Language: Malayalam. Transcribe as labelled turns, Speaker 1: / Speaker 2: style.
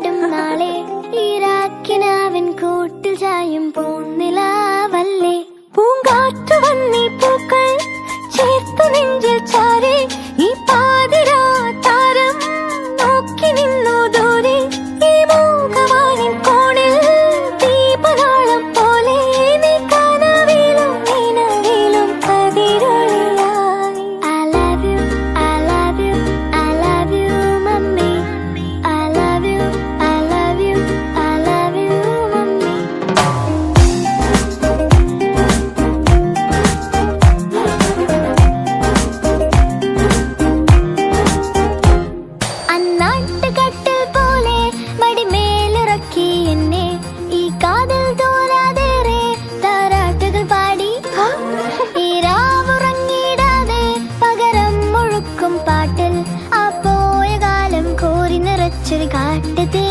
Speaker 1: പാടും നാളെ ഈരാക്കിനാവിൻ കൂട്ടിൽ ചായും പൂന്നിലാവല്ലേ പൂങ്കാറ്റു വന്നീ പൂക്കൾ ചേർത്തു നെഞ്ചിൽ ചാരെ ഈ പാതിരാ താരം നോക്കി നിന്നു ദൂരെ ഈ മൂകവാനിൻ കോണിൽ ദീപനാളം പോലെ നീ കനവിലും നിലവിലും കതിരൊളിയായി I love you, I love you, I love you, mummy. I love you, I love you, I love you, mummy. അന്നാട്ടുകട്ടിൽ പോലെ മടിമേലിറക്കി എന്നെ ഈ കാതിൽ തോരാതേറെ താരാട്ടുകൾ പാടി ഈ രാവുറങ്ങിടാതെ പകരം മുഴുക്കും പാട്ടിൽ ആ പോയ കാലം കോരി നിറച്ചൊരു കാട്ടുതീ